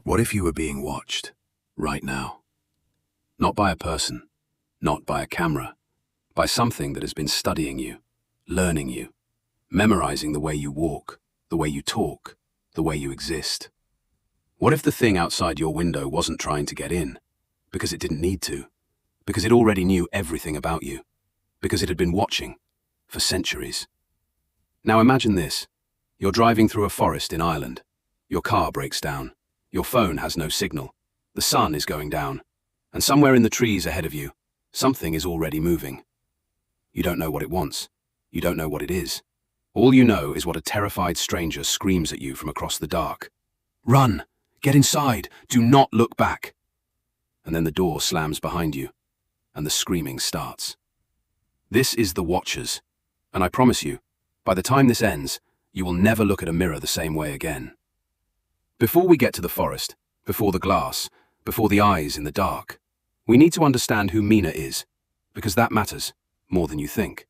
What if you were being watched, right now? Not by a person, not by a camera, by something that has been studying you, learning you, memorizing the way you walk, the way you talk, the way you exist. What if the thing outside your window wasn't trying to get in, because it didn't need to, because it already knew everything about you, because it had been watching for centuries? Now imagine this. You're driving through a forest in Ireland. Your car breaks down. Your phone has no signal. The sun is going down. And somewhere in the trees ahead of you, something is already moving. You don't know what it wants. You don't know what it is. All you know is what a terrified stranger screams at you from across the dark. Run! Get inside! Do not look back! And then the door slams behind you, and the screaming starts. This is The Watchers, and I promise you, by the time this ends, you will never look at a mirror the same way again. Before we get to the forest, before the glass, before the eyes in the dark, we need to understand who Mina is, because that matters more than you think.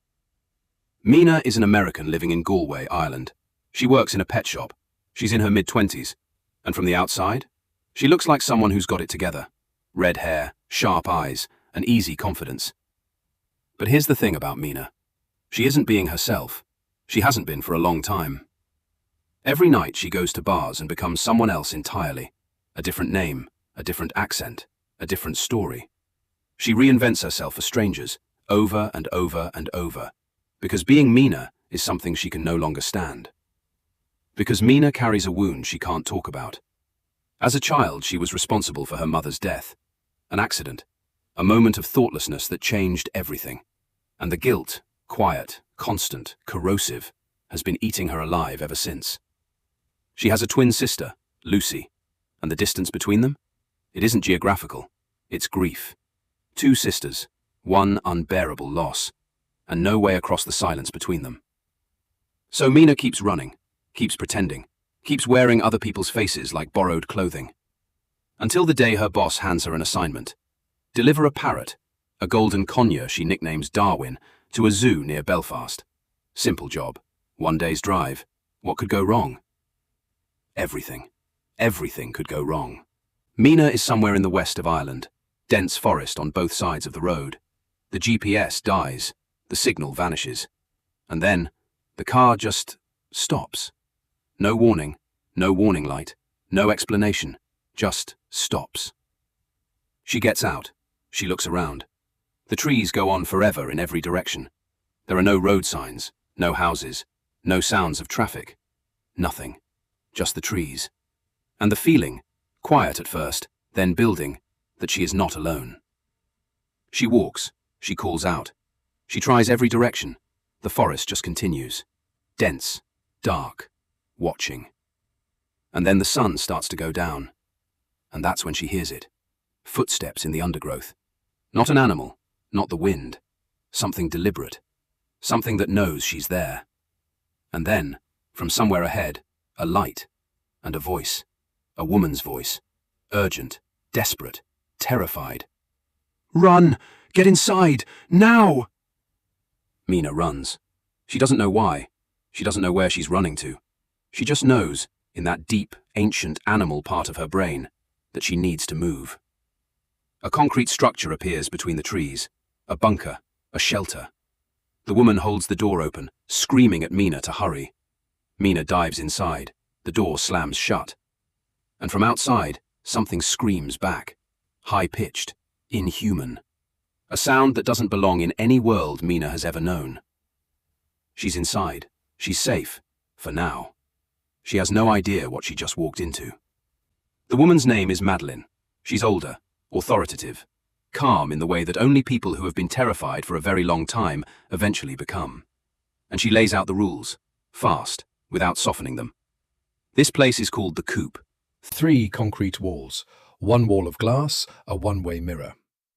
Mina is an American living in Galway, Ireland. She works in a pet shop. She's in her mid-20s, and from the outside, she looks like someone who's got it together. Red hair, sharp eyes, and easy confidence. But here's the thing about Mina. She isn't being herself. She hasn't been for a long time. Every night she goes to bars and becomes someone else entirely. A different name, a different accent, a different story. She reinvents herself for strangers, over and over and over, because being Mina is something she can no longer stand. Because Mina carries a wound she can't talk about. As a child, she was responsible for her mother's death. An accident, a moment of thoughtlessness that changed everything. And the guilt, quiet, constant, corrosive, has been eating her alive ever since. She has a twin sister, Lucy, and the distance between them? It isn't geographical, it's grief. Two sisters, one unbearable loss, and no way across the silence between them. So Mina keeps running, keeps pretending, keeps wearing other people's faces like borrowed clothing. Until the day her boss hands her an assignment. Deliver a parrot, a golden conure she nicknames Darwin, to a zoo near Belfast. Simple job, 1 day's drive. What could go wrong? Everything. Everything could go wrong. Mina is somewhere in the west of Ireland. Dense forest on both sides of the road. The GPS dies. The signal vanishes. And then, the car just stops. No warning light, no explanation, just stops. She gets out. She looks around. The trees go on forever in every direction. There are no road signs, no houses, no sounds of traffic. Nothing. Just the trees. And the feeling, quiet at first, then building, that she is not alone. She walks. She calls out. She tries every direction. The forest just continues. Dense, dark, watching. And then the sun starts to go down. And that's when she hears it. Footsteps in the undergrowth. Not an animal, not the wind. Something deliberate. Something that knows she's there. And then, from somewhere ahead, a light and a voice. A woman's voice. Urgent, desperate, terrified. Run! Get inside! Now! Mina runs. She doesn't know why. She doesn't know where she's running to. She just knows, in that deep, ancient animal part of her brain, that she needs to move. A concrete structure appears between the trees. A bunker, a shelter. The woman holds the door open, screaming at Mina to hurry. Mina dives inside. The door slams shut. And from outside, something screams back. High-pitched, inhuman. A sound that doesn't belong in any world Mina has ever known. She's inside. She's safe, for now. She has no idea what she just walked into. The woman's name is Madeline. She's older, authoritative, calm in the way that only people who have been terrified for a very long time eventually become. And she lays out the rules, fast, without softening them. This place is called the Coop. 3 concrete walls, 1 wall of glass, a one-way mirror.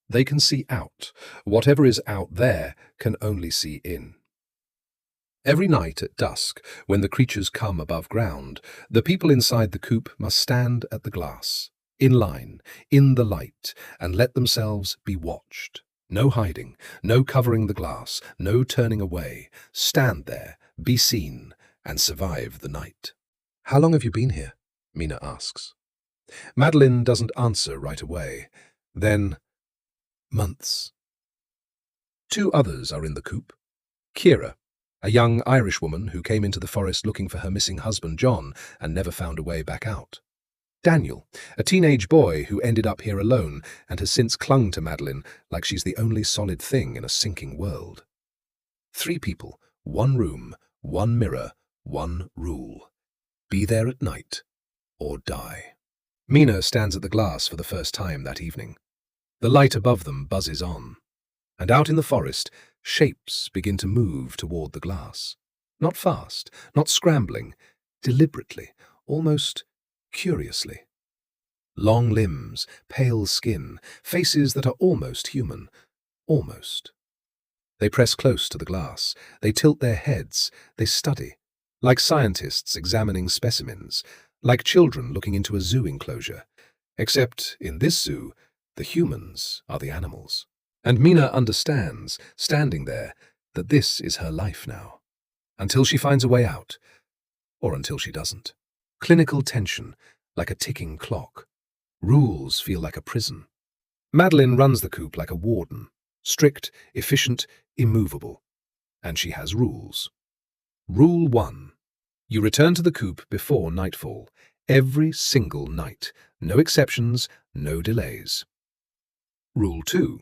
They can see out. Whatever is out there can only see in. Every night at dusk, when the creatures come above ground, the people inside the coop must stand at the glass, in line, in the light, and let themselves be watched. No hiding, no covering the glass, no turning away. Stand there, be seen, and survive the night. How long have you been here? Mina asks. Madeline doesn't answer right away. Then, months. Two others are in the coop. Kira, a young Irish woman who came into the forest looking for her missing husband John and never found a way back out. Daniel, a teenage boy who ended up here alone and has since clung to Madeline like she's the only solid thing in a sinking world. 3 people, 1 room, 1 mirror, 1 rule. Be there at night or die. Mina stands at the glass for the first time that evening. The light above them buzzes on, and out in the forest, shapes begin to move toward the glass. Not fast, not scrambling, deliberately, almost curiously. Long limbs, pale skin, faces that are almost human, almost. They press close to the glass, they tilt their heads, they study, like scientists examining specimens, like children looking into a zoo enclosure. Except in this zoo, the humans are the animals. And Mina understands, standing there, that this is her life now. Until she finds a way out, or until she doesn't. Clinical tension, like a ticking clock. Rules feel like a prison. Madeline runs the coop like a warden, strict, efficient, immovable. And she has rules. Rule 1. You return to the coop before nightfall, every single night. No exceptions, no delays. Rule 2.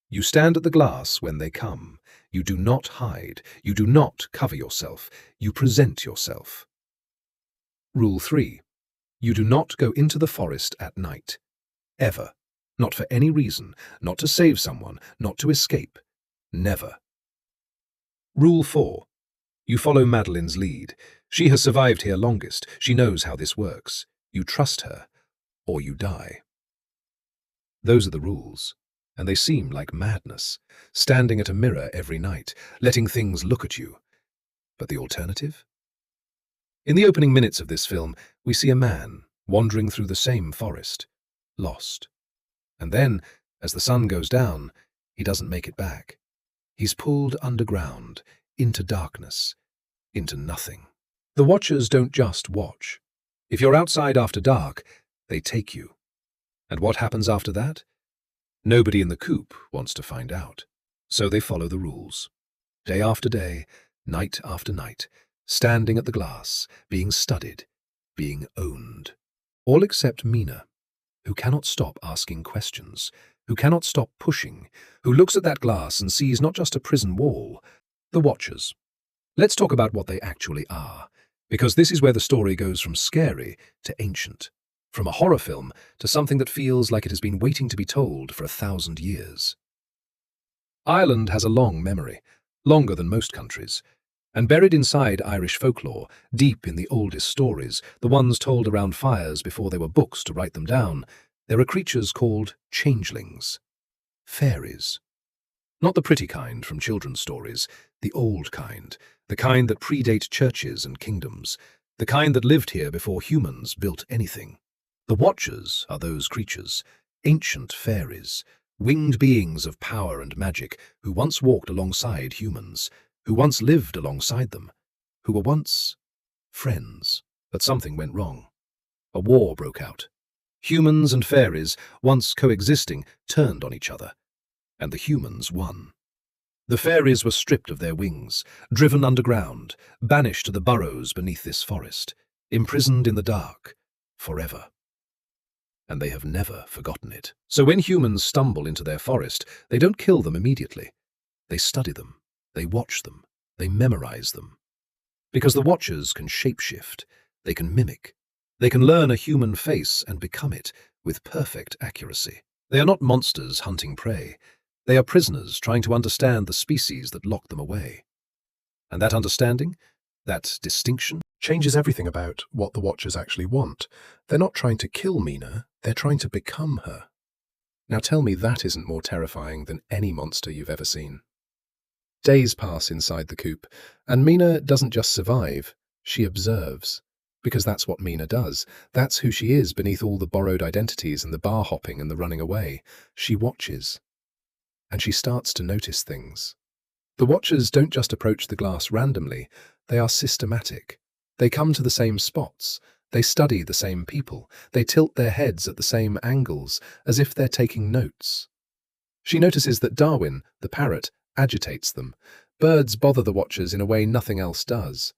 You stand at the glass when they come. You do not hide. You do not cover yourself. You present yourself. Rule 3. You do not go into the forest at night. Ever. Not for any reason. Not to save someone. Not to escape. Never. Rule 4. You follow Madeline's lead. She has survived here longest. She knows how this works. You trust her, or you die. Those are the rules, and they seem like madness, standing at a mirror every night, letting things look at you. But the alternative? In the opening minutes of this film, we see a man wandering through the same forest, lost. And then, as the sun goes down, he doesn't make it back. He's pulled underground, into darkness, into nothing. The watchers don't just watch. If you're outside after dark, they take you. And what happens after that? Nobody in the coop wants to find out. So they follow the rules. Day after day, night after night, standing at the glass, being studied, being owned. All except Mina, who cannot stop asking questions, who cannot stop pushing, who looks at that glass and sees not just a prison wall, the watchers. Let's talk about what they actually are, because this is where the story goes from scary to ancient, from a horror film to something that feels like it has been waiting to be told for 1,000 years. Ireland has a long memory, longer than most countries, and buried inside Irish folklore, deep in the oldest stories, the ones told around fires before there were books to write them down, there are creatures called changelings, fairies. Not the pretty kind from children's stories, the old kind, the kind that predate churches and kingdoms, the kind that lived here before humans built anything. The Watchers are those creatures, ancient fairies, winged beings of power and magic who once walked alongside humans, who once lived alongside them, who were once friends. But something went wrong. A war broke out. Humans and fairies, once coexisting, turned on each other, and the humans won. The fairies were stripped of their wings, driven underground, banished to the burrows beneath this forest, imprisoned in the dark, forever. And they have never forgotten it. So when humans stumble into their forest, they don't kill them immediately. They study them, they watch them, they memorize them. Because the Watchers can shapeshift, they can mimic, they can learn a human face and become it with perfect accuracy. They are not monsters hunting prey. They are prisoners trying to understand the species that locked them away. And that understanding, that distinction, changes everything about what the Watchers actually want. They're not trying to kill Mina, they're trying to become her. Now tell me that isn't more terrifying than any monster you've ever seen. Days pass inside the coop, and Mina doesn't just survive, she observes. Because that's what Mina does. That's who she is beneath all the borrowed identities and the bar hopping and the running away. She watches. And she starts to notice things. The Watchers don't just approach the glass randomly, they are systematic. They come to the same spots, They study the same people. They tilt their heads at the same angles, as if they're taking notes. She notices that Darwin, the parrot, agitates them. Birds bother the watchers in a way nothing else does.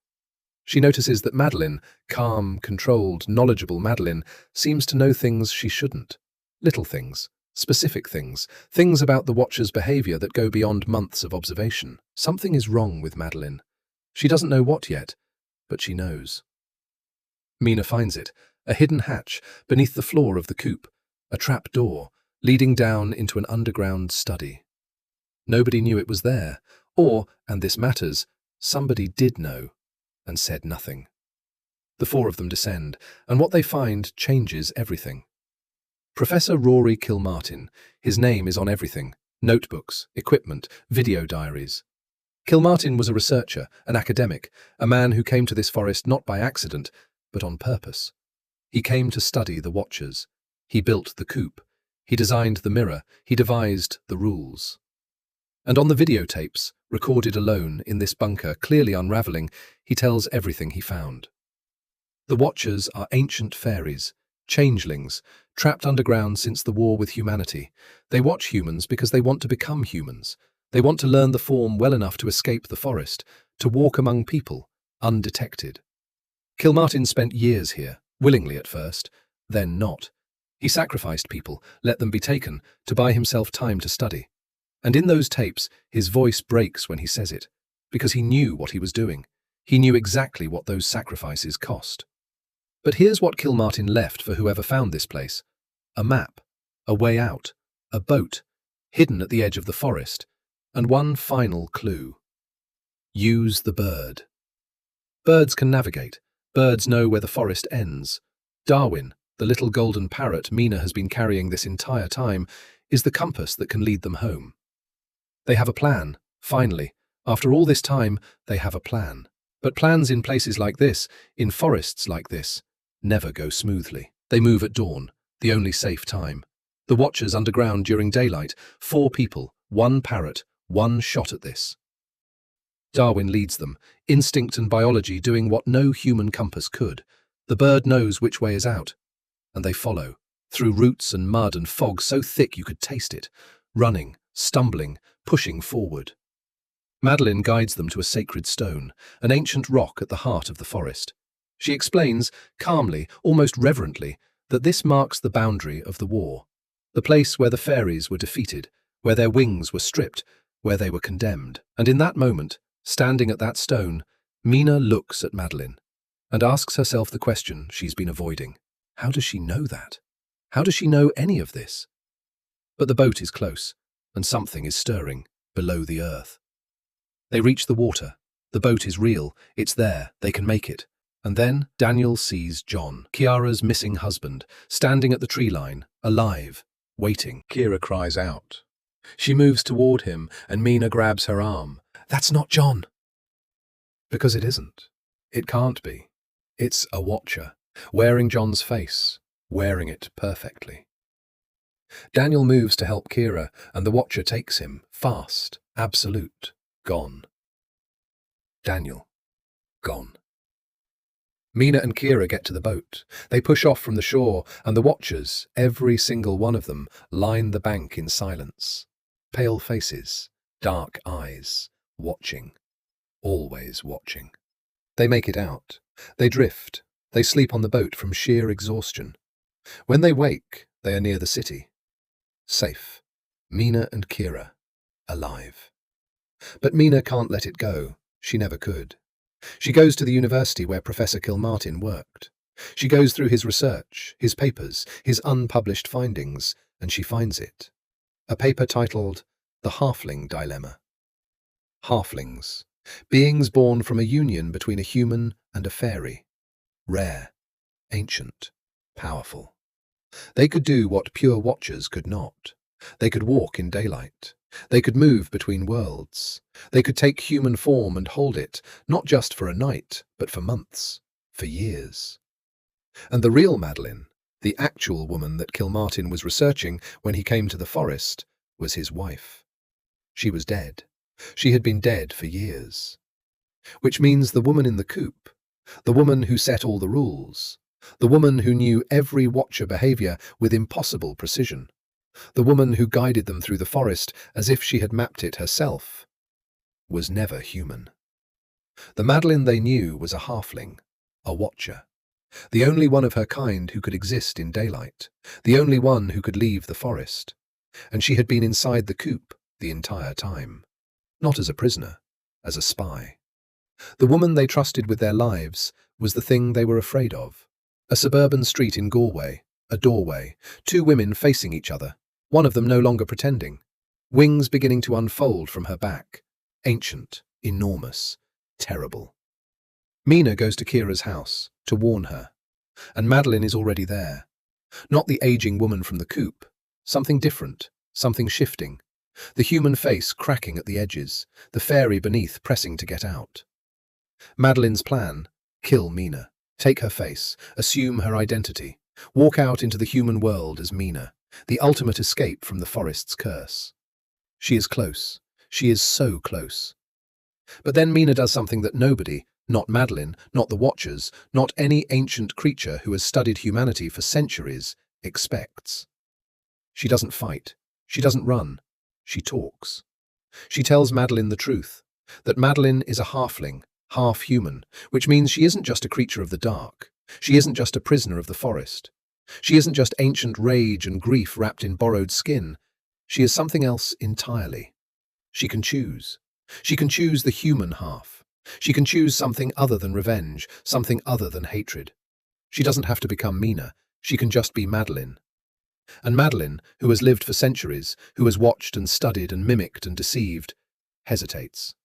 She notices that Madeline, calm, controlled, knowledgeable Madeline, seems to know things she shouldn't. Little things, specific things, things about the watcher's behavior that go beyond months of observation. Something is wrong with Madeline. She doesn't know what yet, but she knows. Mina finds it, a hidden hatch beneath the floor of the coop, a trap door leading down into an underground study. Nobody knew it was there, or, and this matters, somebody did know and said nothing. The four of them descend, and what they find changes everything. Professor Rory Kilmartin, his name is on everything: notebooks, equipment, video diaries. Kilmartin was a researcher, an academic, a man who came to this forest not by accident, but on purpose. He came to study the watchers. He built the coop. He designed the mirror. He devised the rules. And on the videotapes, recorded alone in this bunker, clearly unravelling, he tells everything he found. The watchers are ancient fairies, changelings, trapped underground since the war with humanity. They watch humans because they want to become humans. They want to learn the form well enough to escape the forest, to walk among people, undetected. Kilmartin spent years here, willingly at first, then not. He sacrificed people, let them be taken, to buy himself time to study. And in those tapes, his voice breaks when he says it, because he knew what he was doing. He knew exactly what those sacrifices cost. But here's what Kilmartin left for whoever found this place: a map, a way out, a boat, hidden at the edge of the forest, and one final clue. Use the bird. Birds can navigate. Birds know where the forest ends. Darwin, the little golden parrot Mina has been carrying this entire time, is the compass that can lead them home. They have a plan, finally. After all this time, they have a plan. But plans in places like this, in forests like this, never go smoothly. They move at dawn, the only safe time. The watchers underground during daylight, 4 people, 1 parrot, 1 shot at this. Darwin leads them, instinct and biology doing what no human compass could. The bird knows which way is out, and they follow, through roots and mud and fog so thick you could taste it, running, stumbling, pushing forward. Madeline guides them to a sacred stone, an ancient rock at the heart of the forest. She explains, calmly, almost reverently, that this marks the boundary of the war, the place where the fairies were defeated, where their wings were stripped, where they were condemned. And in that moment, standing at that stone, Mina looks at Madeline and asks herself the question she's been avoiding. How does she know that? How does she know any of this? But the boat is close, and something is stirring below the earth. They reach the water. The boat is real. It's there. They can make it. And then Daniel sees John, Kiara's missing husband, standing at the tree line, alive, waiting. Kira cries out. She moves toward him, and Mina grabs her arm. That's not John. Because it isn't. It can't be. It's a watcher, wearing John's face, wearing it perfectly. Daniel moves to help Kira, and the watcher takes him, fast, absolute, gone. Daniel, gone. Mina and Kira get to the boat. They push off from the shore, and the watchers, every single one of them, line the bank in silence. Pale faces, dark eyes, watching, always watching. They make it out. They drift. They sleep on the boat from sheer exhaustion. When they wake, they are near the city. Safe. Mina and Kira, alive. But Mina can't let it go. She never could. She goes to the university where Professor Kilmartin worked. She goes through his research, his papers, his unpublished findings, and she finds it. A paper titled The Halfling Dilemma. Halflings. Beings born from a union between a human and a fairy. Rare, ancient, powerful. They could do what pure watchers could not. They could walk in daylight. They could move between worlds. They could take human form and hold it, not just for a night, but for months, for years. And the real Madeline, the actual woman that Kilmartin was researching when he came to the forest, was his wife. She was dead. She had been dead for years. Which means the woman in the coop, the woman who set all the rules, The woman who knew every watcher behavior with impossible precision. The woman who guided them through the forest as if she had mapped it herself, was never human. The Madeline they knew was a halfling, a watcher. The only one of her kind who could exist in daylight, the only one who could leave the forest. And she had been inside the coop the entire time. Not as a prisoner, as a spy. The woman they trusted with their lives was the thing they were afraid of. A suburban street in Galway, a doorway, two women facing each other, one of them no longer pretending. Wings beginning to unfold from her back. Ancient, enormous, terrible. Mina goes to Kira's house to warn her, and Madeline is already there. Not the aging woman from the coop, something different, something shifting. The human face cracking at the edges, the fairy beneath pressing to get out. Madeline's plan: kill Mina, take her face, assume her identity, walk out into the human world as Mina, the ultimate escape from the forest's curse. She is close. She is so close. But then Mina does something that nobody, not Madeline, not the Watchers, not any ancient creature who has studied humanity for centuries, expects. She doesn't fight. She doesn't run. She talks. She tells Madeline the truth, that Madeline is a halfling, half-human, which means she isn't just a creature of the dark. She isn't just a prisoner of the forest. She isn't just ancient rage and grief wrapped in borrowed skin. She is something else entirely. She can choose. She can choose the human half. She can choose something other than revenge, something other than hatred. She doesn't have to become Mina. She can just be Madeline. And Madeline, who has lived for centuries, who has watched and studied and mimicked and deceived, hesitates.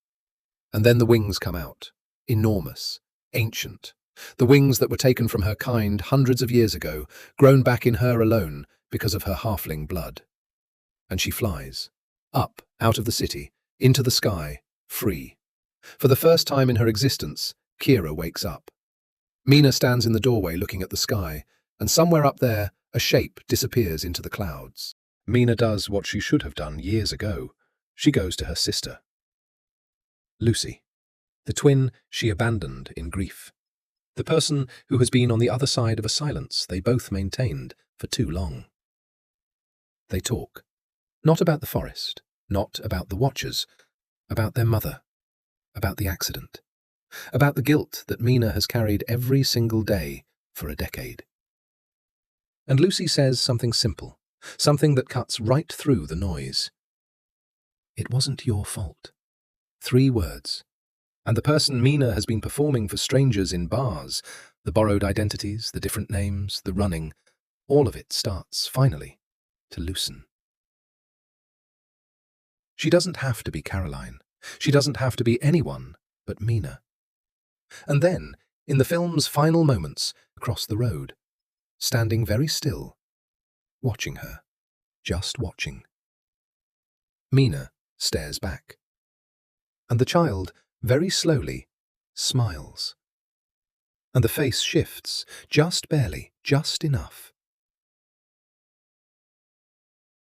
And then the wings come out, enormous, ancient. The wings that were taken from her kind hundreds of years ago, grown back in her alone because of her halfling blood. And she flies, up, out of the city, into the sky, free. For the first time in her existence, Kira wakes up. Mina stands in the doorway looking at the sky, and somewhere up there, a shape disappears into the clouds. Mina does what she should have done years ago. She goes to her sister. Lucy, the twin she abandoned in grief. The person who has been on the other side of a silence they both maintained for too long. They talk. Not about the forest, not about the Watchers, about their mother, about the accident, about the guilt that Mina has carried every single day for a decade. And Lucy says something simple, something that cuts right through the noise. It wasn't your fault. 3 words. And the person Mina has been performing for strangers in bars, the borrowed identities, the different names, the running, all of it starts, finally, to loosen. She doesn't have to be Caroline. She doesn't have to be anyone but Mina. And then, in the film's final moments, across the road, standing very still, watching her, just watching. Mina stares back. And the child, very slowly, smiles. And the face shifts, just barely, just enough,